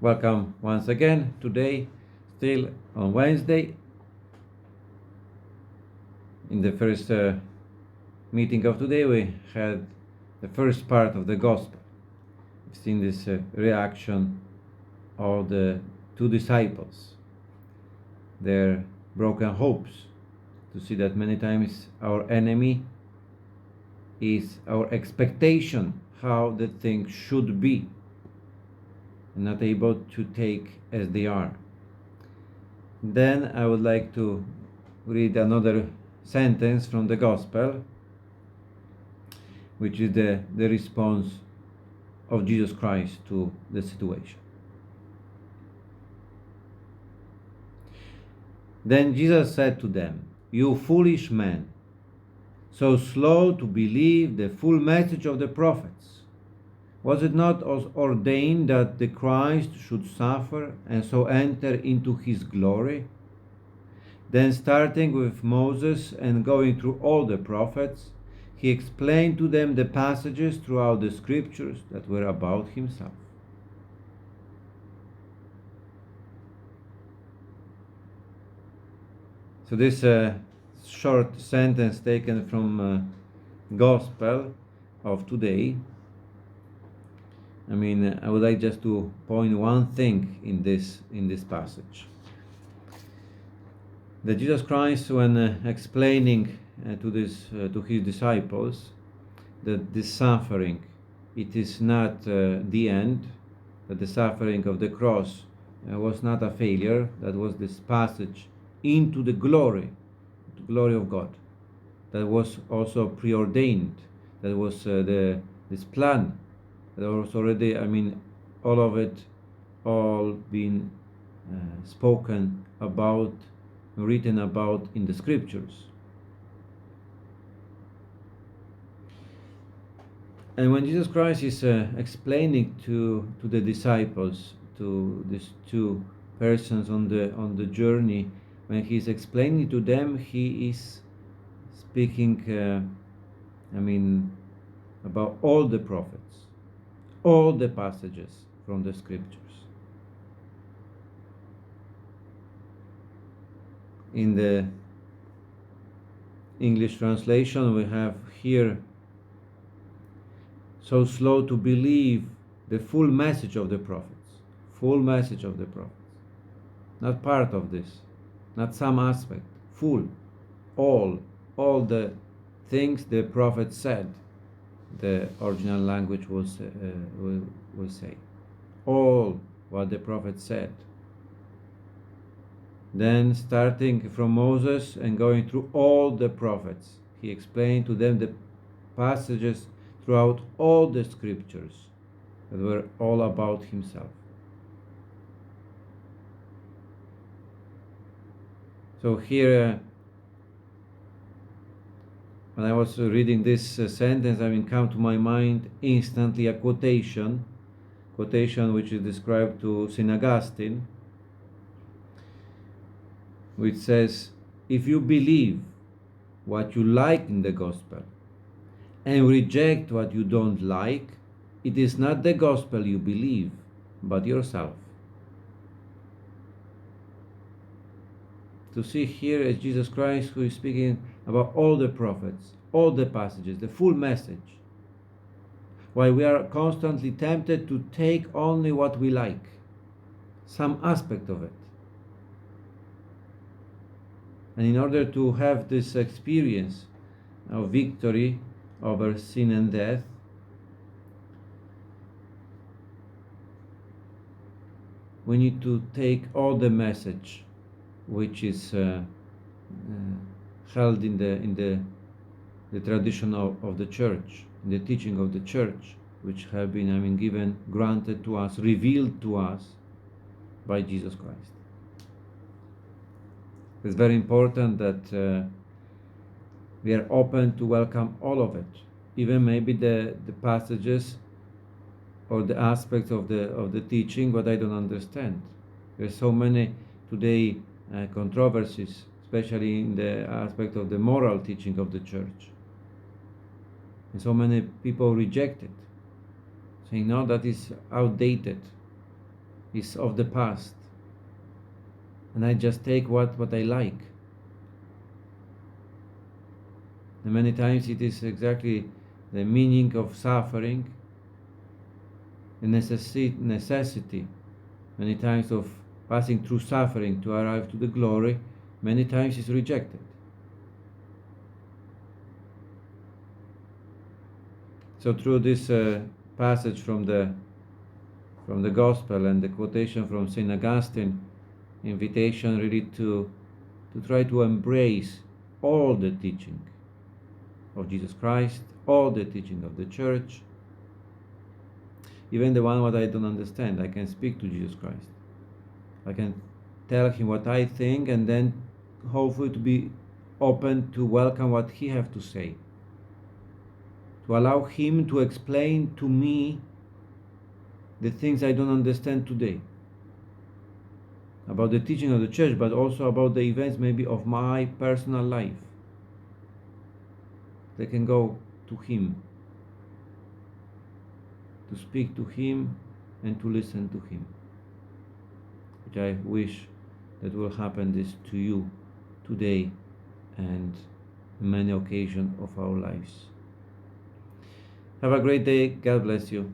Welcome once again. Today, still on Wednesday, in the first meeting of today, we had the first part of the Gospel. We've seen this reaction of the two disciples, their broken hopes, to see that many times our enemy is our expectation how the things should be, and not able to take as they are. Then I would like to read another sentence from the Gospel, which is the response of Jesus Christ to the situation. Then Jesus said to them, "You foolish men, so slow to believe the full message of the prophets. Was it not ordained that the Christ should suffer and so enter into his glory?" Then, starting with Moses and going through all the prophets, he explained to them the passages throughout the scriptures that were about himself. So this short sentence taken from Gospel of today. I would like just to point one thing in this passage. That Jesus Christ, when explaining to his disciples that this suffering, it is not the end, that the suffering of the cross was not a failure, that was this passage into the glory of God, that was also preordained, that was this plan, that was already, all of it, all been spoken about, written about in the scriptures. And when Jesus Christ is explaining to the disciples, to these two persons on the journey, when he's explaining to them, he is speaking, about all the prophets, all the passages from the scriptures. In the English translation, we have here, so slow to believe the full message of the prophets. Full message of the prophets. Not part of this, not some aspect, full, all the things the prophet said, the original language will say. All what the prophet said. Then, starting from Moses and going through all the prophets, he explained to them the passages throughout all the scriptures that were all about himself. So here, when I was reading this sentence, come to my mind instantly a quotation which is described to St. Augustine, which says, "If you believe what you like in the gospel and reject what you don't like, it is not the gospel you believe, but yourself." To see here is Jesus Christ, who is speaking about all the prophets, all the passages, the full message. While we are constantly tempted to take only what we like, some aspect of it. And in order to have this experience of victory over sin and death, we need to take all the message which is held in the tradition of the church, in the teaching of the church, which have been given, granted to us, revealed to us by Jesus Christ. It's very important that we are open to welcome all of it, even maybe the passages or the aspects of the teaching what I don't understand. There's so many today controversies, especially in the aspect of the moral teaching of the church, and so many people reject it, saying no, that is outdated. is of the past, and I just take what I like. And many times it is exactly the meaning of suffering, the necessity, many times of passing through suffering to arrive to the glory, many times is rejected. So through this passage from the Gospel and the quotation from St. Augustine, invitation really to try to embrace all the teaching of Jesus Christ, all the teaching of the Church, even the one what I don't understand. I can speak to Jesus Christ. I can tell him what I think, and then hopefully to be open to welcome what he have to say, to allow him to explain to me the things I don't understand today about the teaching of the Church, but also about the events maybe of my personal life. They can go to him, to speak to him and to listen to him, which I wish that will happen this to you today and many occasions of our lives. Have a great day. God bless you.